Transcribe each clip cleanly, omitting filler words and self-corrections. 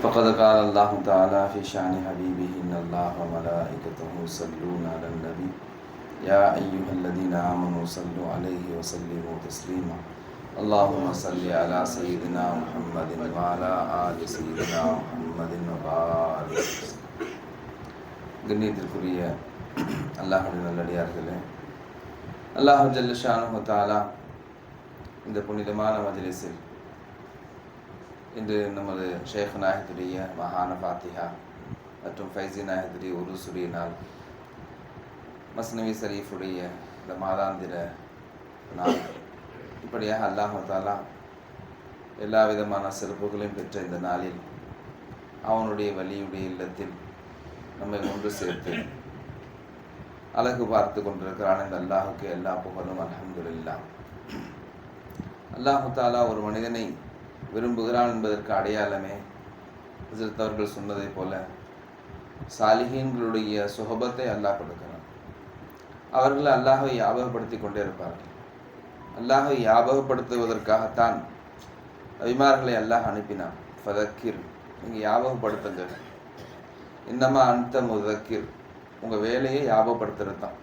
فقد قال الله تعالى في شأن حبيبه إن الله وملائكته يصلون على النبي يا أيها الذين آمنوا صلوا عليه وسلموا تسليما اللهم صل على سيدنا محمد وعلى آل سيدنا محمد وبارك கண்ணியத்திற்குரிய அல்லாஹ்வுடைய நல்லடியார்களே, அல்லாஹ் ஜல்ல ஷானுஹு தஆலா இந்த புனிதமான மஜ்லிஸில் இன்று நமது ஷேக் நாயகத்துடைய மகான ஃபாத்திஹா மற்றும் ஃபைசி நாயகத்துடைய உருசுடைய நாள், மஸ்னவி ஷரீஃபுடைய இந்த மாதாந்திர நாள், இப்படியாக அல்லாஹ் தஆலா எல்லா விதமான சிறப்புகளையும் பெற்ற இந்த நாளில் அவனுடைய வலியுடைய இல்லத்தில் நம்மை ஒன்று சேர்த்து அழகு பார்த்து கொண்டிருக்கிறான். இந்த அல்லாஹுக்கு எல்லா புகழும் அல்ஹம்துலில்லாஹ். அல்லாஹு தஆலா ஒரு மனிதனை விரும்புகிறான் என்பதற்கு அடையாளமே ஹஜ்ரத் அவர்கள் சொன்னதை போல சாலிஹீன்களுடைய சுஹபத்தை அல்லாஹ் கொடுக்கிறான். அவர்கள் அல்லாஹை ஞாபகப்படுத்தி கொண்டே இருப்பார்கள். அல்லாஹை ஞாபகப்படுத்துவதற்காகத்தான் நபிமார்களை அல்லாஹ் அனுப்பினான். ஃபதக்கிர், நீங்கள் ஞாபகப்படுத்துங்கள். இன்னமா அன்த முதக்கிர், உங்கள் வேலையை ஞாபகப்படுத்துறது தான்.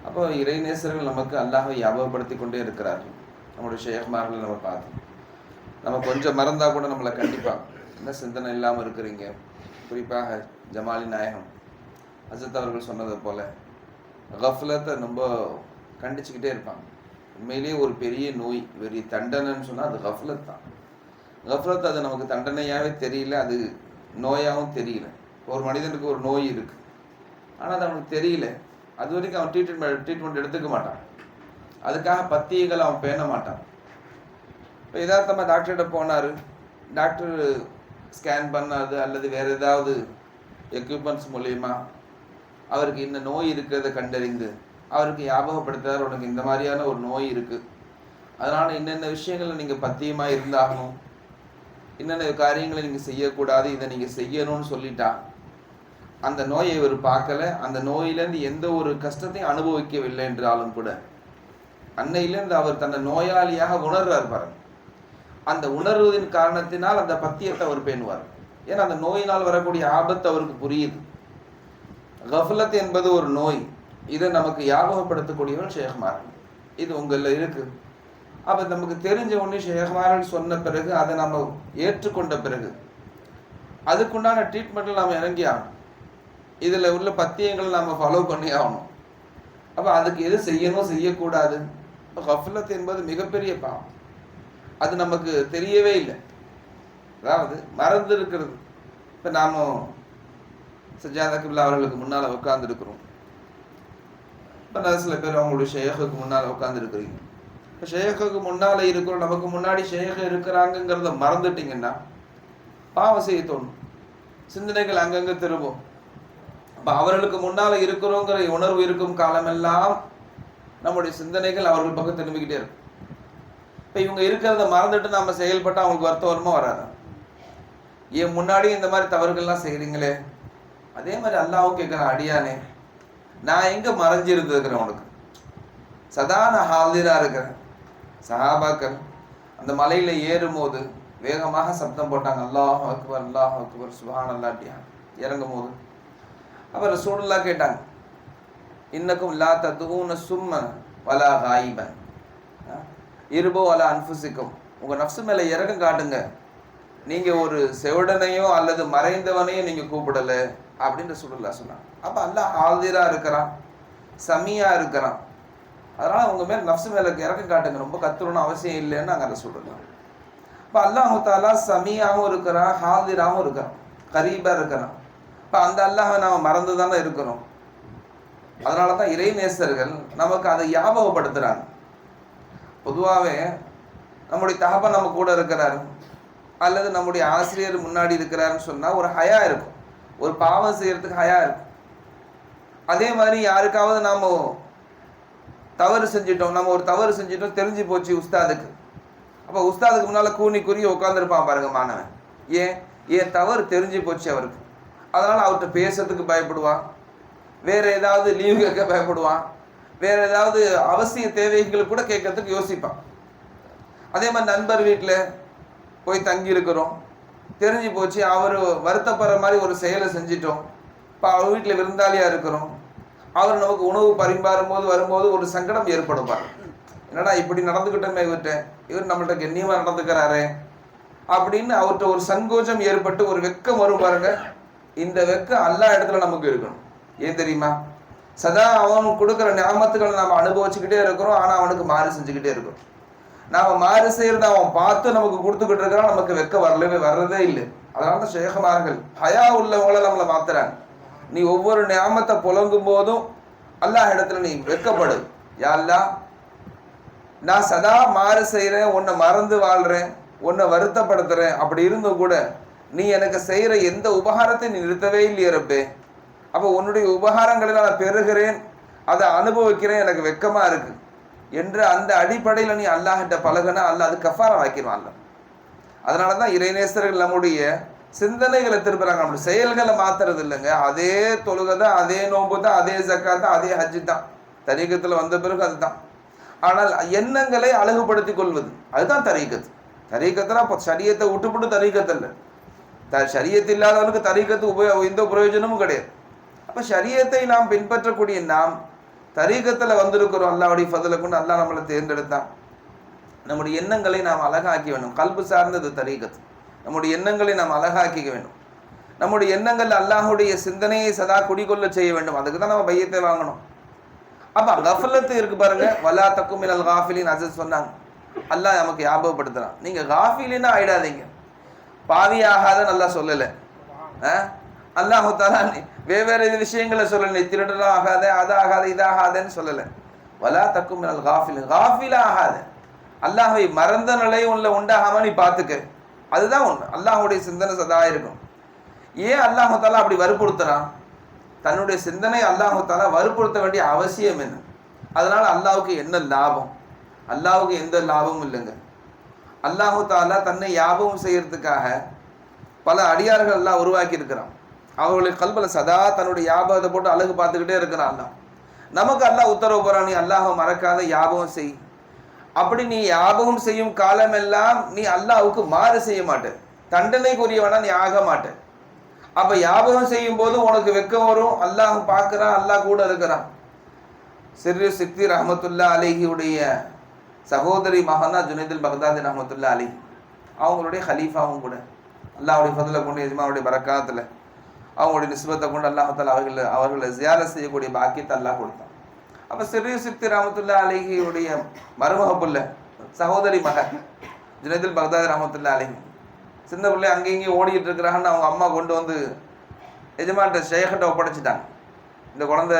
அப்போ இறைநேசர்கள் நமக்கு அல்லாஹை ஞாபகப்படுத்தி கொண்டே இருக்கிறார்கள். நம்முடைய ஷேக்மார்களை நம்ம பார்த்தோம். நம்ம கொஞ்சம் மறந்தால் கூட நம்மளை கண்டிப்பாக என்ன சிந்தனை இல்லாமல் இருக்கிறீங்க. குறிப்பாக ஜமாலி நாயகம் ஹஜ்ரத் அவர்கள் சொன்னது போல் கஃப்லத்தை ரொம்ப கண்டிச்சுக்கிட்டே இருப்பாங்க. உண்மையிலேயே ஒரு பெரிய நோய், பெரிய தண்டனைன்னு சொன்னால் அது கஃப்லத் தான். கஃப்லத் அது நமக்கு தண்டனையாகவே தெரியல, அது நோயாகவும் தெரியல. ஒரு மனிதனுக்கு ஒரு நோய் இருக்குது, ஆனால் அது அவனுக்கு தெரியல. அது வரைக்கும் அவன் ட்ரீட்மெண்ட் எடுத்துக்க மாட்டான். அதுக்காக பத்தியங்கள் அவன் பேண மாட்டான். இப்போ யதார்த்தமாக டாக்டர்கிட்ட போனார், டாக்டர் ஸ்கேன் பண்ணாது அல்லது வேறு ஏதாவது எக்யூப்மெண்ட்ஸ் மூலயமா அவருக்கு இந்த நோய் இருக்கிறத கண்டறிந்து அவருக்கு ஞாபகப்படுத்துறார், உனக்கு இந்த மாதிரியான ஒரு நோய் இருக்குது, அதனால் என்னென்ன விஷயங்களை நீங்கள் பத்தியமாக இருந்தாகணும், என்னென்ன காரியங்களை நீங்கள் செய்யக்கூடாது, இதை நீங்கள் செய்யணும்னு சொல்லிட்டா அந்த நோயை இவர் பார்க்கல. அந்த நோயிலேருந்து எந்த ஒரு கஷ்டத்தையும் அனுபவிக்கவில்லை என்றாலும் கூட அன்னையிலேருந்து அவர் தன்னை நோயாளியாக உணர்றார் பாருங்க. அந்த உணர்வதின் காரணத்தினால் அந்த பத்தியத்தை அவர் பேணுவார். ஏன்னா அந்த நோயினால் வரக்கூடிய ஆபத்து அவருக்கு புரியுது. கஃப்லத் என்பது ஒரு நோய், இதை நமக்கு ஞாபகப்படுத்தக்கூடியவன் ஷேக்மார்கள். இது உங்களில் இருக்குது. அப்போ நமக்கு தெரிஞ்ச ஒன்று ஷேக்மார்கள் சொன்ன பிறகு அதை நம்ம ஏற்றுக்கொண்ட பிறகு அதுக்குண்டான ட்ரீட்மெண்ட்டில் நாம் இறங்கி ஆகணும். இதில் உள்ள பத்தியங்களை நாம் ஃபாலோ பண்ணி ஆகணும். அப்போ அதுக்கு எது செய்யணும் செய்யக்கூடாது. இப்போ கஃப்லத் என்பது மிகப்பெரிய பாவம், அது நமக்கு தெரியவே இல்லை. அதாவது மறந்து இருக்கிறது. இப்போ நாம் சஜாதா கிப்லா அவர்களுக்கு முன்னால் உட்காந்துருக்குறோம். இப்போ சில பேர் அவங்களுடைய ஷேக்குக்கு முன்னால் உட்காந்துருக்குறீங்க. இப்போ ஷேக்குக்கு முன்னால் இருக்கிறோம், நமக்கு முன்னாடி ஷேக் இருக்கிறாங்கங்கிறத மறந்துட்டிங்கன்னா பாவம் செய்ய தோணும், சிந்தனைகள் அங்கங்கே திரும்பும். அப்போ அவர்களுக்கு முன்னால் இருக்கிறோங்கிற உணர்வு இருக்கும் காலமெல்லாம் நம்முடைய சிந்தனைகள் அவர்கள் பக்கம் திரும்பிக்கிட்டே இருக்கும். இப்போ இவங்க இருக்கிறத மறந்துட்டு நம்ம செயல்பட்டால் அவங்களுக்கு வருத்தம் வருமா வராது? ஏன் முன்னாடி இந்த மாதிரி தவறுகள்லாம் செய்கிறீங்களே, அதே மாதிரி அல்லாஹ்வும் கேட்குறான், அடியானே நான் எங்கே மறைஞ்சிருந்துருக்கிறேன், உனக்கு சதா நான் ஹாலிராக இருக்கிறேன். சஹாபாக்கள் அந்த மலையில் ஏறும்போது வேகமாக சப்தம் போட்டாங்க, அல்லாஹ் அக்பர் அல்லாஹ் அக்பர் சுப்ஹான் அல்லாஹ். அப்படியா இறங்கும் போது அப்போ ரசூலுல்லாஹ் கேட்டாங்க, இன்னக்கும் லா ததுஊன சும்மன் வலா காயிபன் இருபோ வலா அன்ஃபுசிக்கும், உங்கள் நஃப்ஸு மேலே இறக்கம் காட்டுங்க, நீங்கள் ஒரு செவிடனையோ அல்லது மறைந்தவனையோ நீங்கள் கூப்பிடலை அப்படின்னு ரசூலுல்லாஹ் சொன்னாங்க. அப்போ அல்லாஹ் ஹாதிராக இருக்கிறான், சமியாக இருக்கிறான், அதனால் உங்கள் மேலே நஃப்ஸு மேலே இறக்கம் காட்டுங்க, ரொம்ப கத்துறணும் அவசியம் இல்லைன்னு நாங்கள் ரசூலுல்லாஹ். இப்போ அல்லாஹு தஆலா சமியாகவும் இருக்கிறான், ஹாதிராகவும் இருக்கிறான், கரீபாக இருக்கிறான். இப்போ அந்த அல்லாஹை நாம் மறந்து தானே இருக்கிறோம். அதனால தான் இறைநேசர்கள் நமக்கு அதை ஞாபகப்படுத்துகிறாங்க. பொதுவாகவே நம்முடைய தகப்பன் நம்ம கூட இருக்கிறாரு அல்லது நம்முடைய ஆசிரியர் முன்னாடி இருக்கிறாருன்னு சொன்னால் ஒரு ஹயா இருக்கும், ஒரு பாவம் செய்கிறதுக்கு ஹயா இருக்கும். அதே மாதிரி யாருக்காவது நாம் தவறு செஞ்சிட்டோம், நம்ம ஒரு தவறு செஞ்சிட்டோம் தெரிஞ்சு போச்சு உஸ்தாதுக்கு. அப்போ உஸ்தாதுக்கு முன்னால் கூனி குறி உட்காந்துருப்பான் பாருங்க மாணவன். ஏன் தவறு தெரிஞ்சு போச்சு அவருக்கு, அதனால் அவர்கிட்ட பேசுறதுக்கு பயப்படுவான், வேறு ஏதாவது லீவு கேட்க பயப்படுவான், வேறு ஏதாவது அவசிய தேவைகள் கூட கேட்கறதுக்கு யோசிப்பான். அதே மாதிரி நண்பர் வீட்டில் போய் தங்கி இருக்கிறோம், தெரிஞ்சு போச்சு, அவர் வருத்தப்படுற மாதிரி ஒரு செயலை செஞ்சிட்டோம். இப்போ அவர் வீட்டில் விருந்தாளியாக இருக்கிறோம், அவர் நமக்கு உணவு பரிமாறும் போது வரும்போது ஒரு சங்கடம் ஏற்படுப்பார். என்னடா இப்படி நடந்துக்கிட்டோமே இவர்கிட்ட, இவர் நம்மள்கிட்ட கண்ணியமாக நடந்துக்கிறாரே அப்படின்னு அவர்கிட்ட ஒரு சங்கோஜம் ஏற்பட்டு ஒரு வெக்கம் வரும் பாருங்க. இந்த வெக்கம் எல்லா இடத்துல நமக்கு இருக்கணும். ஏன் தெரியுமா? சதா அவன் கொடுக்குற ஞாபகத்துக்களை நம்ம அனுபவிச்சுக்கிட்டே இருக்கிறோம், ஆனால் அவனுக்கு மாறு செஞ்சுக்கிட்டே இருக்கிறோம். நாம் மாறு செய்யறத அவன் பார்த்து நமக்கு கொடுத்துக்கிட்டு இருக்கிறான், நமக்கு வெக்க வர்றதே இல்லை. அதனால தான் ஷேகமார்கள் ஹயா உள்ளவங்களை நம்மளை மாத்துறாங்க. நீ ஒவ்வொரு ஞாபகத்தை புலங்கும் போதும் அல்லாஹ் இடத்துல நீ வெக்கப்படு. யா அல்லாஹ், நான் சதா மாறு செய்கிறேன், உன்னை மறந்து வாழ்கிறேன், உன்னை வருத்தப்படுத்துகிறேன், அப்படி இருந்தும் கூட நீ எனக்கு செய்கிற எந்த உபகாரத்தை நீ நிறுத்தவே இல்லையே ரப்பே. அப்போ உன்னுடைய உபகாரங்களை நான் பெறுகிறேன், அதை அனுபவிக்கிறேன், எனக்கு வெக்கமாக இருக்குது என்று அந்த அடிப்படையில் நீ அல்லாஹ்கிட்ட பழகுனா அல்லாஹ் அது கஃபாரா ஆக்கிடுவான்ல. அதனால தான் இறைநேசர்கள் நம்முடைய சிந்தனைகளை திருப்புறாங்க, நம்முடைய செயல்களை மாத்துறது இல்லைங்க. அதே தொழுகை தான், அதே நோன்பு தான், அதே ஜக்காத் தான், அதே ஹஜ்ஜு தான். தரீக்கத்தில் வந்த பிறகு அதுதான். ஆனால் எண்ணங்களை அழகுபடுத்தி கொள்வது அதுதான் தரீக்கத்து. தரீக்கத்தில் அப்போ சரியத்தை விட்டுப்பட்டு தரீக்கத்து இல்லை. சரியத்து இல்லாதவனுக்கு தரீக்கத்து எந்த பிரயோஜனமும் கிடையாது. அப்போ ஷரியத்தை நாம் பின்பற்றக்கூடிய நாம் தரீக்கத்தில் வந்திருக்கிறோம். அல்லாஹ்வுடைய ஃபضலை கொண்டு அல்லாஹ் நம்மளை தேர்ந்தெடுத்தான். நம்முடைய எண்ணங்களை நாம் அழகாக்கி வேண்டும். கல்பு சார்ந்தது தரீக்கத்து. நம்முடைய எண்ணங்களை நாம் அழகாக்கிக்க வேண்டும். நம்முடைய எண்ணங்கள் அல்லாஹ்வுடைய சிந்தனையை சதா குடிகொள்ள செய்ய வேண்டும். அதுக்கு தான் நம்ம பையத்தை வாங்கணும். அப்போ கஃபலத்து இருக்கு பாருங்க, வலா தக்கும் மினல் காஃபிலின் அஜஸ் சொன்னாங்க. அல்லாஹ் நமக்கு ஞாபகப்படுத்துறான், நீங்க காஃபிலின்னா ஆயிடாதீங்க. பாவியாகாத நல்லா சொல்லலை. அல்லாஹு தஆலா வெவ்வேறு விஷயங்களை சொல்லலை. திருடலாம் ஆகாத, அதாகாத, இதாகாதன்னு சொல்லலை. வலா தக்கும் மினல் காஃபிலின், காஃபிலா ஆகாத, அல்லாஹ்வை மறந்த நிலை உண்டாகாம நீ பார்த்துக்க. அதுதான் ஒன்று. அல்லாஹுடைய சிந்தனை சதா இருக்கும். ஏன் அல்லாஹு தஆலா அப்படி வற்புறுத்துறான்? தன்னுடைய சிந்தனை அல்லாஹு தஆலா வற்புறுத்த வேண்டிய அவசியம் என்ன? அதனால அல்லாஹ்வுக்கு என்ன லாபம்? அல்லாஹ்வுக்கு எந்த லாபமும் இல்லைங்க. அல்லாஹு தஆலா தன்னை ஞாபகம் செய்யறதுக்காக பல அடியார்கள் எல்லாம் உருவாக்கி இருக்கிறான். அவர்களுடைய கல்பல சதா தன்னுடைய ஞாபகத்தை போட்டு அழகு பார்த்துக்கிட்டே இருக்கிறான் அல்லாஹ். நமக்கு அல்லாஹ் உத்தரவு போறான், நீ அல்லாஹை மறக்காத, ஞாபகம் செய். அப்படி நீ ஞாபகம் செய்யும் காலமெல்லாம் நீ அல்லாஹ்வுக்கு மாறு செய்ய மாட்டே, தண்டனைக்குரியவனா நீ ஆக மாட்டே. அப்ப ஞாபகம் செய்யும் போது உனக்கு வெக்கம் வரும். அல்லாஹ் பார்க்கிறான், அல்லாஹ் கூட இருக்கிறான். சிறு சிக்தி ரஹமத்துல்லா அலைஹியுடைய சகோதரி மகனா ஜுனைதுல் பக்தாதி ரஹமத்துல்லா அலி, அவங்களுடைய ஹலீஃபாவும் கூட. அல்லாஹ்வுடைய ஃபضலை கொண்டு, இஜ்மாவுடைய பரக்காத்துல, அவங்களுடைய நிஸ்பத்தை கொண்டு அல்லாஹ் தஆலா அவர்களை ஜியாரத் செய்யக்கூடிய பாக்கியத்தை அல்லாஹ் கொடுத்தான். அப்போ சிறு சிக்தி ரஹமத்துல்லா அலைஹியுடைய மருமக புள்ள, சகோதரி மகன் ஜுனைதுல் பக்தாதி ரஹமத்துல்லா அலைஹி, சின்ன பிள்ளை அங்கேயும் ஓடிக்கிட்டு இருக்கிறாங்கன்னு அவங்க அம்மா கொண்டு வந்து எஜமான்ட்ட ஷேக்கிட்ட ஒப்படைச்சிட்டாங்க. இந்த குழந்தை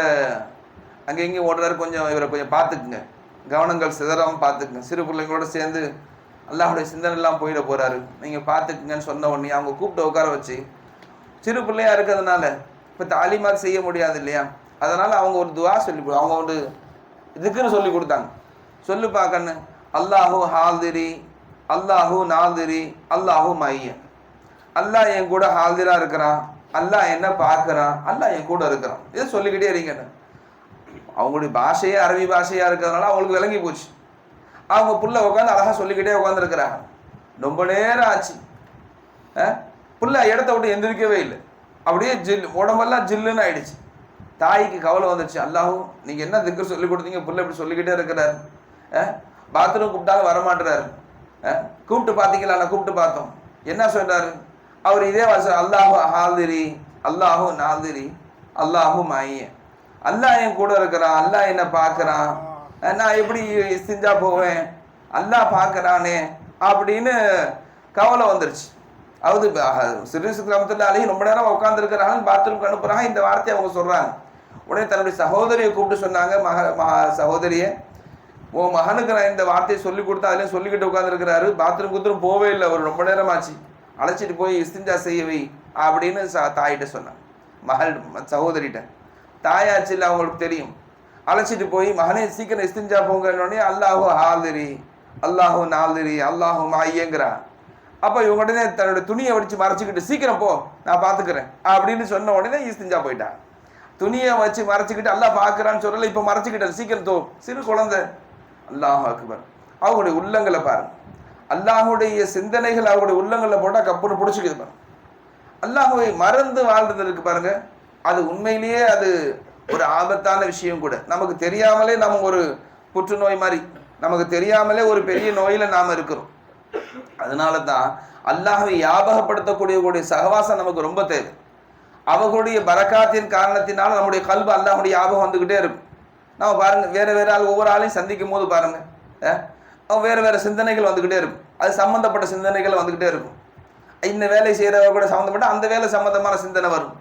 அங்கேயும் ஓடுறாரு, கொஞ்சம் இவரை கொஞ்சம் பார்த்துக்குங்க, கவனங்கள் சிதறாமல் பார்த்துக்குங்க, சிறு பிள்ளைங்களோட சேர்ந்து அல்லாஹ்வுடைய சிந்தனைலாம் போயிட போகிறாரு, நீங்கள் பார்த்துக்குங்கன்னு சொன்ன உடனே அவங்க கூப்பிட்டு உட்கார வச்சு, சிறு பிள்ளையாக இருக்கிறதுனால இப்போ தாலிமாத் செய்ய முடியாது இல்லையா, அதனால் அவங்க ஒரு துவா அவங்க ஒரு இதுக்குன்னு சொல்லி கொடுத்தாங்க. சொல்லு பார்க்கன்னு, அல்லாஹு ஹாதிரி, அல்லாஹு நாதிரி, அல்லாஹு மைய. அல்லாஹ் என் கூட ஹாதிரா இருக்கிறான், அல்லாஹ் என்ன பார்க்குறான், அல்லாஹ் என் கூட இருக்கிறான். இதை சொல்லிக்கிட்டே இருங்கன்னு. அவங்களுடைய பாஷையே அரபி பாஷையாக இருக்கிறதுனால அவங்களுக்கு விளங்கி போச்சு. அவங்க புள்ள உட்காந்து அழகாக சொல்லிக்கிட்டே உட்காந்துருக்கிறாங்க. ரொம்ப நேரம் ஆச்சு. புள்ள இடத்த விட்டு எந்திரிக்கவே இல்லை. அப்படியே உடம்பெல்லாம் ஜில்லுன்னு ஆயிடுச்சு. தாய்க்கு கவலை வந்துச்சு, அல்லாஹூ நீங்கள் என்ன திக்ர் சொல்லி கொடுத்தீங்க, புள்ள இப்படி சொல்லிக்கிட்டே இருக்கிறாரு, பாத்ரூம் கூப்பிட்டாலும் வரமாட்டுறாரு, கூப்பிட்டு பார்த்தீங்களா, நான் கூப்பிட்டு பார்த்தோம், என்ன சொல்றாரு அவர்? இதே வாசம், அல்லாஹு ஹாதிரி, அல்லாஹு நாதிரி, அல்லாஹு மைய. அல்லாஹ் என் கூட இருக்கிறான், அல்லாஹ் என்ன பார்க்குறான், நான் எப்படி இஸ்திஞ்சா போவேன், அல்லாஹ் பார்க்குறானே அப்படின்னு கவலை வந்துருச்சு. அவது சிறு ரஹ்மத்துல்லாஹி அலைஹி ரொம்ப நேரம் உட்காந்துருக்கிறாங்க, பாத்ரூம்க்கு அனுப்புகிறாங்க. இந்த வார்த்தையை அவங்க சொல்கிறாங்க. உடனே தன்னுடைய சகோதரியை கூப்பிட்டு சொன்னாங்க, சகோதரியை, உன் மகனுக்கு நான் இந்த வார்த்தையை சொல்லி கொடுத்தா அதுலேயும் சொல்லிக்கிட்டு உட்காந்துருக்கிறாரு, பாத்ரூம் குத்துரும் போவே இல்லை, அவர் ரொம்ப நேரம் ஆச்சு, அழைச்சிட்டு போய் இஸ்திஞ்சா செய்யவை அப்படின்னு தாயிட்ட சொன்னாங்க. மகள் சகோதரிட்ட, தாயாச்சு இல்லை அவங்களுக்கு தெரியும், அழைச்சிட்டு போய் மகனே சீக்கிரம் இஸ்திஞ்சா போங்கன்னொடனே அல்லாஹு ஹாதிரி, அல்லாஹு நாதிரி, அல்லாஹு மையங்கிறா. அப்போ இவங்க உடனே தன்னோட துணியை வச்சு மறைச்சிக்கிட்டு, சீக்கிரம் போ நான் பார்த்துக்கிறேன் அப்படின்னு சொன்ன உடனே இஸ்திஞ்சா போயிட்டான். துணியை வச்சு மறைச்சிக்கிட்டு அல்லாஹ் பார்க்குறான்னு சொல்லலை, இப்போ மறைச்சிக்கிட்டார், சீக்கிரம் தோ. சிறு குழந்தை. அல்லாஹ் அக்பர். அவங்களுடைய உள்ளங்களை பாருங்க. அல்லாஹுடைய சிந்தனைகள் அவருடைய உள்ளங்களில் போட்டால் கப்புன்னு பிடிச்சிக்குது பாருங்க. அல்லாஹுவை மறந்து வாழ்றது இருக்கு பாருங்க, அது உண்மையிலேயே அது ஒரு ஆபத்தான விஷயம் கூட. நமக்கு தெரியாமலே நம்ம ஒரு புற்றுநோய் மாதிரி, நமக்கு தெரியாமலே ஒரு பெரிய நோயில நாம இருக்கிறோம். அதனால தான் அல்லாஹ்வை ஞாபகப்படுத்தக்கூடிய சகவாசம் நமக்கு ரொம்ப தேவை. அவர்களுடைய பரக்காத்தின் காரணத்தினால நம்முடைய கல்பு அல்லாஹுடைய ஞாபகம் வந்துகிட்டே இருக்கும். நம்ம பாருங்க, வேற வேற ஆள் ஒவ்வொரு ஆளையும் சந்திக்கும் போது பாருங்க, வேற வேற சிந்தனைகள் வந்துகிட்டே இருக்கும். அது சம்பந்தப்பட்ட சிந்தனைகள் வந்துகிட்டே இருக்கும். இந்த வேலை செய்யறவங்க கூட சம்மந்தப்பட்ட அந்த வேலை சம்பந்தமான சிந்தனை வரும்.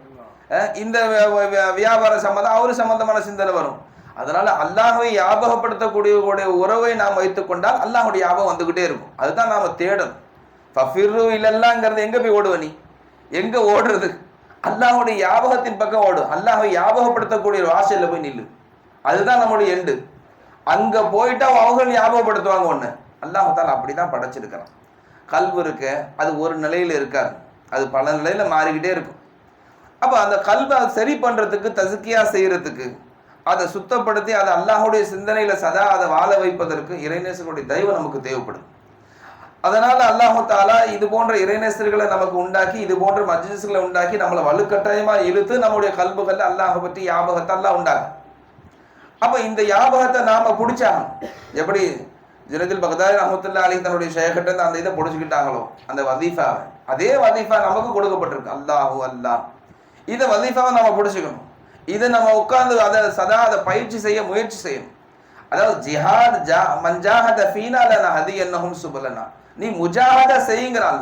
இந்த வியாபார சம்பந்தம் அவரு சம்பந்தமான சிந்தனை வரும். அதனால அல்லாஹ்வை ஞாபகப்படுத்தக்கூடிய உறவை நாம் வைத்துக் கொண்டால் அல்லாஹுடைய ஞாபகம் வந்துகிட்டே இருக்கும். அதுதான் நாம தேடணும். ஃபஃபிரு இல்லல்லாங்கிறது எங்க போய் ஓடுவ நீ? எங்க ஓடுறது? அல்லாஹுடைய ஞாபகத்தின் பக்கம் ஓடும். அல்லாஹ்வை ஞாபகப்படுத்தக்கூடிய வாசல்ல போய் நில்லு. அதுதான் நம்முடைய எண்டு. அங்க போயிட்டா அவங்க ஞாபகப்படுத்துவாங்க ஒண்ணு. அல்லாஹ் தாலா அப்படிதான் படைச்சிருக்கிறான். கல்வி இருக்க அது ஒரு நிலையில இருக்காது, அது பல நிலையில மாறிக்கிட்டே இருக்கும். அப்ப அந்த கல்வை சரி பண்றதுக்கு, தஸ்கியா செய்யறதுக்கு, அதை சுத்தப்படுத்தி அதை அல்லாஹுடைய சிந்தனையில சதா அதை வாழ வைப்பதற்கு இறைநேசர்களுடைய தயவு நமக்கு தேவைப்படும். அதனால அல்லாஹு தாலா இது போன்ற இறைநேசர்களை நமக்கு உண்டாக்கி, இது போன்ற மஜ்லிஸ்களை உண்டாக்கி நம்மளை வலுக்கட்டாயமா இழுத்து நம்முடைய கல்புகள்ல அல்லாஹ் பற்றி ஞாபகத்தை எல்லாம் உண்டாகும். அப்ப இந்த ஞாபகத்தை நாம பிடிச்சாங்க. எப்படி ஜுனைதுல் பக்தாதி ரஹ்மத்துல்லாஹி அலைஹி தன்னுடைய ஷேഖட்ட அந்த இதை பிடிச்சிக்கிட்டாங்களோ, அந்த வதீஃபாவை, அதே வதீஃபா நமக்கு கொடுக்கப்பட்டிருக்கு. அல்லாஹு அல்லாஹ், இதை வதீஃபாவை நம்ம பிடிச்சிக்கணும். இதை நம்ம உட்கார்ந்து அதை சதா அதை பயிற்சி செய்ய முயற்சி செய்யணும். அதாவது ஜிஹாத் மஞ்சாஹத ஃபீனா லனா ஹதியன்னஹும் சுபலனா, நீ முஜாஹதா செய்யுங்கிறான்.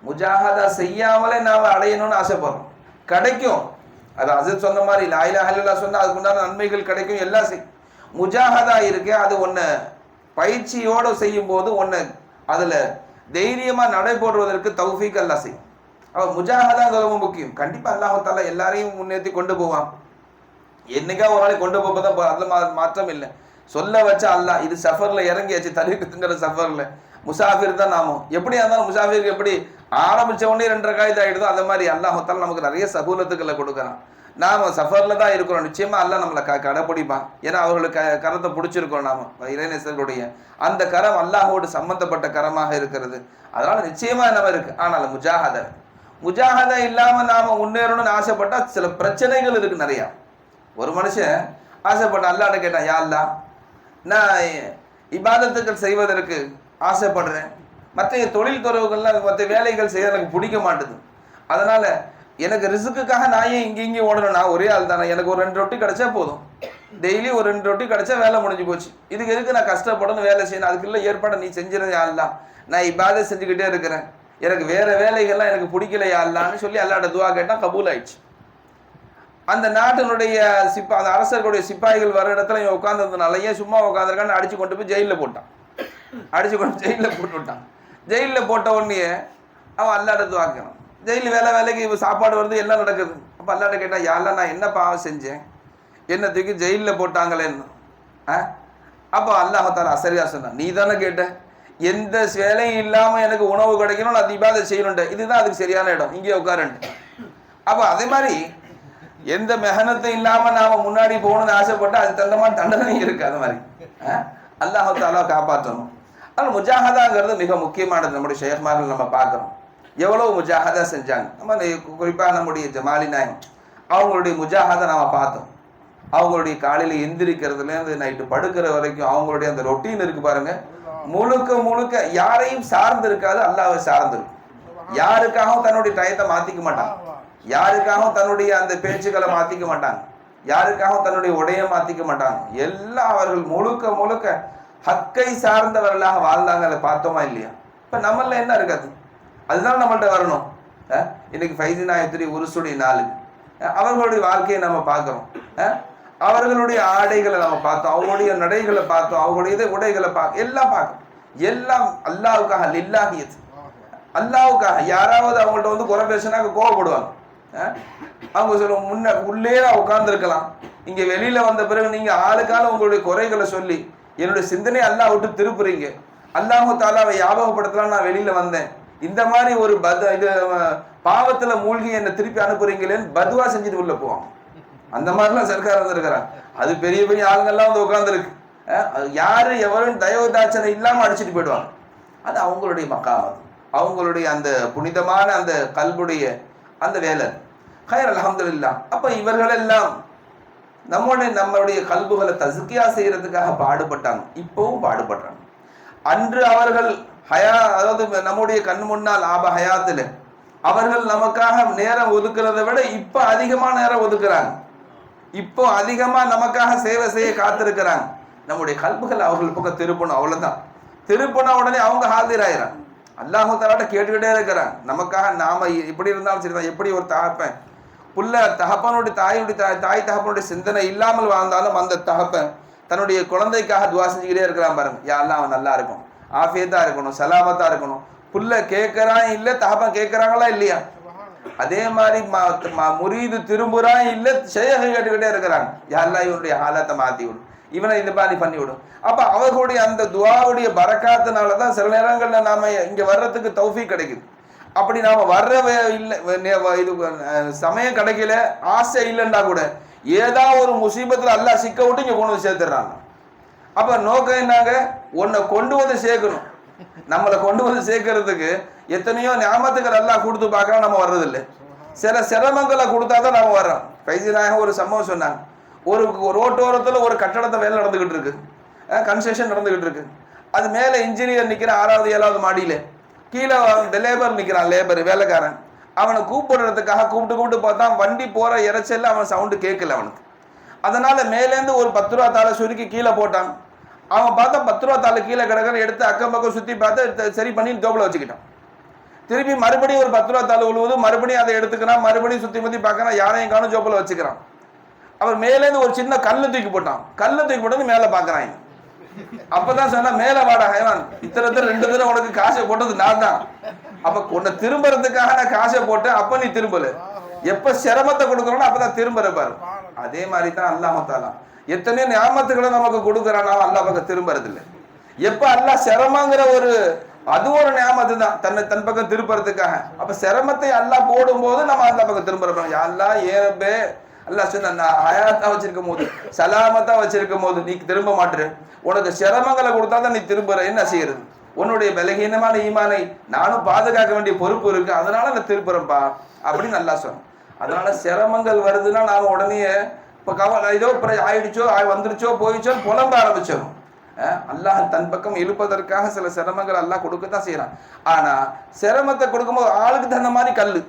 முஜாஹதா செய்யாமலே நாம அடையணும்னு ஆசைப்படுறோம். கிடைக்கும். அது அசத் சொன்ன மாதிரி லா இலாஹ இல்லல்லாஹ் சொன்னா அதுக்குண்டான நன்மைகள் கிடைக்கும், எல்லாம் செய். முஜாஹதா இருக்கு, அது ஒன்று பயிற்சியோடு செய்யும் போது ஒன்று அதுல தைரியமா நடைபெறுவதற்கு தௌஃபீக் அல்லாஹ் செய்யும். அவ முஜாஹதாங்கிறது ரொம்ப முக்கியம். கண்டிப்பா அல்லாஹ் தஆலா எல்லாரையும் முன்னேற்றி கொண்டு போவான். என்னைக்கா ஒரு நாளைக்கு கொண்டு போப்பதான் அதுல மாற்றம் இல்லை. சொல்ல வச்ச அல்லாஹ் இது சஃபர்ல இறங்கியாச்சு, தலீக்குங்கிற சஃபர்ல முசாஃபிர் தான் நாமும். எப்படியா இருந்தாலும் முசாஃபிருக்கு எப்படி ஆரம்பிச்ச உடனே 2 ரக்காயத் ஆயிடுதோ அந்த மாதிரி அல்லாஹ் தஆலா நமக்கு நிறைய சகூலத்துக்களை கொடுக்குறான். நாம சஃபர்ல தான் இருக்கிறோம். நிச்சயமா அல்லாஹ் நம்மளை கடைப்பிடிப்பான். ஏன்னா அவர்களுக்கு கரத்தை பிடிச்சிருக்கோம். நாம இறைநேசர்களுடைய அந்த கரம் அல்லாஹோடு சம்பந்தப்பட்ட கரமாக இருக்கிறது. அதனால நிச்சயமா நம்ம இருக்கு. ஆனால் முஜாஹதா இல்லாம நாம முன்னேறணும்னு ஆசைப்பட்டா சில பிரச்சனைகள் இருக்கு நிறையா. ஒரு மனுஷன் ஆசைப்பட்ட அல்லாஹ்ட்ட கேட்டான், யா அல்லாஹ், நான் இபாதத்துக்கள் செய்வதற்கு ஆசைப்படுறேன், மற்ற தொழில் துறவுகள்லாம் மற்ற வேலைகள் செய்ய எனக்கு பிடிக்க மாட்டுது. அதனால எனக்கு ரிஸ்க்குக்காக நான் ஏன் இங்கேயும் ஓடணும்? நான் ஒரே ஆள் தானே, எனக்கு ஒரு 2 ரொட்டி கிடைச்சா போதும். டெய்லி ஒரு 2 ரொட்டி கிடைச்சா வேலை முடிஞ்சு போச்சு. இதுக்கு எதுக்கு நான் கஷ்டப்படணும், வேலை செய்யணும்? அதுக்குள்ள ஏற்பாடு நீ செஞ்சிருந்த யா அல்லாஹ், நான் இபாதத் செஞ்சுக்கிட்டே இருக்கிறேன், எனக்கு வேற வேலைகள்லாம் எனக்கு பிடிக்கல யா அல்லாஹ்னு சொல்லி அல்லாஹ்ட்ட துஆ கேட்டால் கபூல் ஆயிடுச்சு. அந்த நாட்டினுடைய அந்த அரசர்களுடைய சிப்பாய்கள் வர இடத்துல இவன் உட்காந்துருந்தனால ஏன் சும்மா உட்காந்துருக்கான்னு அடிச்சு கொண்டு போய் ஜெயிலில் போட்டான். அடிச்சு கொண்டு ஜெயிலில் போட்டு விட்டான். ஜெயிலில் போட்ட உடனே அவன் அல்லாஹ்ட்ட துஆ கேட்கணும். ஜெயிலில் வேலைக்கு சாப்பாடு வருது, எல்லாம் நடக்குது. அப்போ அல்லாஹ்ட்ட கேட்டான், யா அல்லாஹ், நான் என்ன பாவம் செஞ்சேன், என்ன தூக்கி ஜெயிலில் போட்டாங்களேன்னு. அப்போ அல்லாஹ் தஆலா சரியா சொன்னான், நீ தானே கேட்ட, எந்த வேலையும் இல்லாமல் எனக்கு உணவு கிடைக்கணும், நான் இபாதத் செய்யணுன்ட்டு, இதுதான் அதுக்கு சரியான இடம், இங்கே உட்காரன்ட்டு. அப்போ அதே மாதிரி எந்த மெஹனத்தும் இல்லாமல் நாம் முன்னாடி போகணும்னு ஆசைப்பட்டு அது தகுந்த மாதிரி தண்டனை இருக்கு. அது மாதிரி அல்லாஹ் தஆலா காப்பாற்றணும். ஆனால் முஜாஹதாங்கிறது மிக முக்கியமானது. நம்முடைய ஷேக்மார்கள் நம்ம பார்க்குறோம் எவ்வளவு முஜாஹதா செஞ்சாங்க. நம்ம குறிப்பாக நம்முடைய ஜமாலி நாயம் அவங்களுடைய முஜாஹதா நாம் பார்த்தோம். அவங்களுடைய காலையில் எந்திரிக்கிறதுலேருந்து நைட்டு படுக்கிற வரைக்கும் அவங்களுடைய அந்த ரொட்டீன் இருக்கு பாருங்க, முழுக்க யாரையும் சார்ந்து இருக்காது, அல்லாஹ்வை சார்ந்து இருக்கும். யாருக்காகவும் தன்னுடைய டயத்தை மாற்றிக்க மாட்டாங்க, யாருக்காகவும் தன்னுடைய அந்த பேச்சுக்களை மாற்றிக்க மாட்டாங்க, யாருக்காகவும் தன்னுடைய உடைய மாற்றிக்க மாட்டாங்க. எல்லாம் அவர்கள் முழுக்க ஹக்கை சார்ந்தவர்களாக வாழ்ந்தாங்க. அதை பார்த்தோமா இல்லையா? இப்போ நம்மள என்ன இருக்காது, அதுதான் நம்மள்ட்ட வரணும். இன்னைக்கு ஃபைசினாயத்திரி உருசுடைய நாள், அவர்களுடைய வாழ்க்கையை நம்ம பார்க்குறோம். அவர்களுடைய ஆடைகளை நம்ம பார்த்தோம், அவங்களுடைய நடைகளை பார்த்தோம், அவங்களுடைய உடைகளை எல்லாம் பார்க்கணும். எல்லாம் அல்லாஹ்வுக்காக, லில்லாஹியத், அல்லாஹ்வுக்காக. யாராவது அவங்கள்ட்ட வந்து குறை பேசினாக்க கோவப்படுவாங்க. அவங்க சொல்லுவாங்க, உள்ளே உட்கார்ந்துருக்கலாம், இங்கே வெளியில வந்த பிறகு நீங்க ஆளுக்கால உங்களுடைய குறைகளை சொல்லி என்னுடைய சிந்தனை அல்லாஹ் விட்டு திருப்புறீங்க, அல்லாஹு தாலாவை ஞாபகப்படுத்தலாம் நான் வெளியில வந்தேன், இந்த மாதிரி ஒரு இது பாவத்துல மூழ்கி என்னை திருப்பி அனுப்புறீங்களேன்னு பதுவா செஞ்சுட்டு உள்ள போவாங்க. அந்த மாதிரிலாம் சர்க்கார் இருந்திருக்கிறான். அது பெரிய ஆளுங்கள்லாம் வந்து உட்கார்ந்துருக்கு. யாரு எவரும் தயவு தாட்சணை இல்லாம அடிச்சுட்டு போயிடுவாங்க. அது அவங்களுடைய மகாம், அவங்களுடைய அந்த புனிதமான அந்த கல்புடைய அந்த வேலை. ஹைர் அல்ஹம்துலில்லாஹ். அப்ப இவர்கள் எல்லாம் நம்மளுடைய கல்புகளை தஸ்கியா செய்யறதுக்காக பாடுபட்டாங்க, இப்பவும் பாடுபடுறாங்க. அன்று அவர்கள் அதாவது நம்முடைய கண் முன்னால் ஹயாத்துல அவர்கள் நமக்காக நேரம் ஒதுக்குறதை விட இப்ப அதிகமா நேரம் ஒதுக்குறாங்க, இப்போ அதிகமா நமக்காக சேவை செய்ய காத்திருக்கிறாங்க. நம்முடைய கல்புகள் அவர்கள் பக்கம் திருப்பணும், அவ்வளவுதான். திருப்பின உடனே அவங்க ஹாஜராயிறாங்க, அல்லாஹு தஆலாட்ட கேட்டுக்கிட்டே இருக்கிறாங்க நமக்காக. நாம எப்படி இருந்தாலும் சரிதான், எப்படி ஒரு தகப்பன் புள்ள தகப்பனுடைய தாய் தகப்பனுடைய சிந்தனை இல்லாமல் வாழ்ந்தாலும் அந்த தகப்பன் தன்னுடைய குழந்தைக்காக துவா செஞ்சுக்கிட்டே இருக்கிறான் பாருங்க. யா அல்லாஹ் அவன் நல்லா இருக்கணும், ஆஃபியத்தா இருக்கணும், சலாமத்தா இருக்கணும். புள்ள கேட்கறான் இல்ல, தகப்பன் கேட்கறாங்களா இல்லையா? அதே மாதிரி முரீது திரும்புறான் இல்ல, ஷேஹ் கேட்டுக்கிட்டே இருக்கிறாங்க, யா அல்லாஹ் இவனுடைய ஹாலத்தை மாத்தி விடும், இவனை இந்த மாதிரி பண்ணிவிடும். அப்ப அவர்களுடைய அந்த துவாவுடைய பரக்காத்தினாலதான் சில நேரங்கள்ல நாம இங்க வர்றதுக்கு தௌஃபீக் கிடைக்குது. அப்படி நாம வர்ற இது சமயம் கிடைக்கல, ஆசை இல்லைன்னா கூட ஏதாவது ஒரு முசீபத்துல அல்லாஹ் சிக்க விட்டு இங்க கொண்டு வந்து சேர்த்துறாங்க. அப்ப நோக்கம் என்னங்க, உன்னை கொண்டு வந்து சேர்க்கணும். நம்மளை கொண்டு வந்து சேர்க்கறதுக்கு எத்தனையோ ஞாபகத்துக்கள் அல்லாஹ் கொடுத்து பார்க்கலாம், நம்ம வர்றதில்லை. சில சிரமங்களை கொடுத்தாதான் நாம வர்றோம். ஃபைசி நாயகம் ஒரு சம்பவம் சொன்னாங்க. ஒரு ரோட்டோரத்துல ஒரு கட்டடத்தை வேலை நடந்துகிட்டு இருக்கு, கன்ஸ்ட்ரக்ஷன் நடந்துகிட்டு இருக்கு. அது மேல இன்ஜினியர் நிக்கிறான் 6வது 7வது மாடியில, கீழே லேபர் நிக்கிறான், லேபர் வேலைக்காரன். அவனை கூப்பிடுறதுக்காக கூப்பிட்டு பார்த்தா வண்டி போற இறைச்சல்ல அவன் சவுண்டு கேட்கல அவனுக்கு. அதனால மேலேருந்து ஒரு 10 ரூபா தாளை சுருக்கி கீழே போட்டான். அவன் பார்த்தா 10 ரூபா தாளை கீழே கிடக்கிற எடுத்து அக்கம் பக்கம் சுத்தி பார்த்து சரி பண்ணி தோப்புல வச்சுக்கிட்டான். திருப்பி மறுபடியும் ஒரு 10 ரூபா தாள் உழுவுது, மறுபடியும் அதை எடுத்துக்கிறான், மறுபடியும் சுத்தி முத்தி பார்க்கறான், யாரையும் காணும், ஜோப்பில் வச்சுக்கிறான். அவர் மேலேருந்து ஒரு சின்ன கல்லு தூக்கி போட்டான், கல்லை தூக்கி போட்டு மேல பாக்குறாங்க. அப்பதான் சொன்னா, மேல வாடா ஹைவான், இத்தனை 2 தடவை உனக்கு காசை போட்டது நான் தான். அப்ப உன்னை திரும்புறதுக்காக நான் காசை போட்டேன், அப்ப நீ திரும்பல. எப்ப சிரமத்தை கொடுக்கறோம் அப்பதான் திரும்புற பாரு. அதே மாதிரி தான் அல்லாஹ் தஆலா எத்தனையோ நியாமத்துகளை நமக்கு கொடுக்கறானா, அல்லாஹ் பக்கம் திரும்புறது இல்லை. எப்ப அல்லாஹ் சிரமங்கிற ஒரு அது ஒரு நியாமத்து தான் தன் பக்கம் திரும்புறதுக்காக. அப்ப சிரமத்தை அல்லாஹ் போடும் போது நம்ம அல்லாஹ் பக்கம் திரும்புறோம். யா அல்லாஹ் ஏரபே, அல்லாஹ் சொன்னா ஹயாத்தா வச்சிருக்கும் போது, சலாமத்தா வச்சிருக்கும் போது நீ திரும்ப மாட்டுற, உனக்கு சிரமங்களை கொடுத்தாதான் நீ திரும்புற, என்ன செய்யறது? உன்னுடைய பலகீனமான ஈமானை நானும் பாதுகாக்க வேண்டிய பொறுப்பு இருக்கு, அதனால நான் திருப்புறேன்ப்பா அப்படின்னு நல்லா சொன்னோம். அதனால சிரமங்கள் வருதுன்னா நாம உடனே இப்ப ஏதோ ஆயிடுச்சோ வந்துருச்சோ போயிடுச்சோ புலம்ப ஆரம்பிச்சோம். அல்லாஹ் தன் பக்கம் இழுப்பதற்காக சில சிரமங்கள் அல்லாஹ் கொடுக்கத்தான் செய்யறான். ஆனா சிரமத்தை கொடுக்கும்போது ஆளுக்கு தகுந்த மாதிரி கல்லு,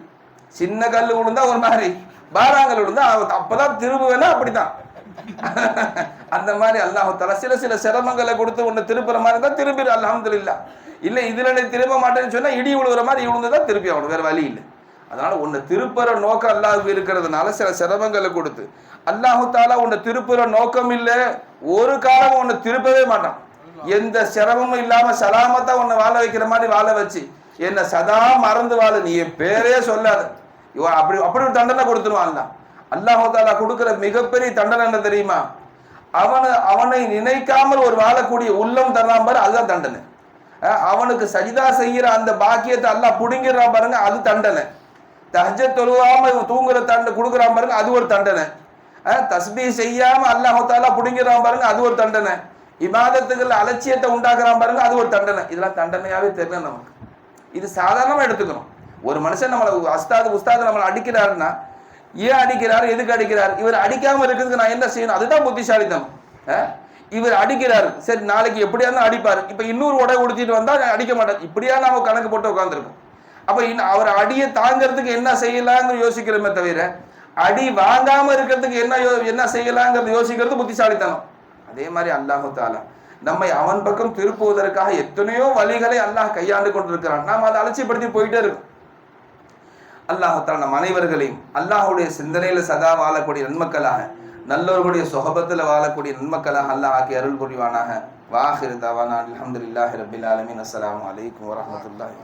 சின்ன கல்லு விழுந்தா ஒரு மாதிரி, பாராங்கல் விழுந்தா அப்பதான் திரும்புவேன்னா அப்படிதான். அந்த மாதிரி அல்லாஹ் தஆலா சில சிரமங்களை கொடுத்து உன்னை திருப்புற மாதிரி தான் திரும்பி அல்ஹம்துலில்லாஹ். இல்ல இதுல நீ திரும்ப மாட்டேன்னு சொன்னா இடி விழுகிற மாதிரி விழுந்துதான் திருப்பி ஆகணும், வேற வழி இல்லை. அதனால உன்னை திருப்புற நோக்கம் அல்லாஹ் இருக்கிறதுனால சில சிரமங்களை கொடுத்து அல்லாஹு தஆலா உன்னை திருப்புற நோக்கம் இல்லை, ஒரு காலம் உன்னை திருப்பவே மாட்டான். எந்த சிரமமும் இல்லாம சலாமத்தா உன்னை வாழ வைக்கிற மாதிரி வாழ வச்சு என்ன சதா மறந்து வாழ, நீ என் பேரே சொல்லாத, அப்படி ஒரு தண்டனை கொடுத்துருவான். அல்லாஹு தஆலா கொடுக்கிற மிகப்பெரிய தண்டனை என்ன தெரியுமா? அவனை நினைக்காமல் ஒரு வாழக்கூடிய உள்ளம் தரலாம் பாரு, அதுதான் தண்டனை. அவனுக்கு சஜிதா செய்யற அந்த பாக்கியத்தை அல்லாஹ் புடுங்கிறான் பாருங்க, அது தண்டனை. தஹஜ்ஜத் தொழுவாம தூங்குற கொடுக்குறான் பாருங்க, அது ஒரு தண்டனை. தஸ்பீஹ் செய்யாம அல்லாஹ் தஆலா புடுங்கிறான் பாருங்க, அது ஒரு தண்டனை. இபாதத்துகள் அலட்சியத்தை உண்டாக்குறான் பாருங்க, அது ஒரு தண்டனை. இதெல்லாம் தண்டனையாவே தெரியல நமக்கு. இது சாதாரணமா எடுத்துக்கணும். ஒரு மனுஷன் நம்மளை உஸ்தாது நம்மளை அடிக்கிறாருன்னா ஏன் அடிக்கிறார், எதுக்கு அடிக்கிறார்? இவர் அடிக்காம இருக்கிறதுக்கு நான் என்ன செய்யணும்? அதுதான் புத்திசாலித்தனம். இவர் அடிக்கிறார், சரி நாளைக்கு எப்படியா இருந்தாலும் அடிப்பாரு, இப்ப இன்னொரு உடை உடுத்திட்டு வந்தா அடிக்க மாட்டார், இப்படியா நாம கணக்கு போட்டு உட்காந்துருக்கோம். அப்ப அவர் அடியை தாங்கிறதுக்கு என்ன செய்யலாம்னு யோசிக்கிறோமே தவிர அடி வாங்காம இருக்கிறதுக்கு என்ன செய்யலாங்கிறது யோசிக்கிறது புத்திசாலித்தனம். அதே மாதிரி அல்லாஹு தஆலா நம்மை அவன் பக்கம் திருப்புவதற்காக எத்தனையோ வழிகளை அல்லாஹ் கையாண்டு கொண்டிருக்கிறான். நாம் அதை அலட்சியப்படுத்தி போயிட்டே இருக்கும். அல்லாஹு தஆலா நம் அனைவர்களையும் அல்லாஹுடைய சிந்தனையில சதா வாழக்கூடிய நன்மக்களாக, நல்லவர்களுடைய சொஹபத்தில் வாழக்கூடிய நன்மக்களாக அல்லாஹ் ஆக்கி அருள் புரிவானாக. வாஹிரு தவானா அல்ஹம்துலில்லாஹி ரப்பில் ஆலமீன். அஸ்ஸலாமு அலைக்கும் வரஹ்மத்துல்லாஹி.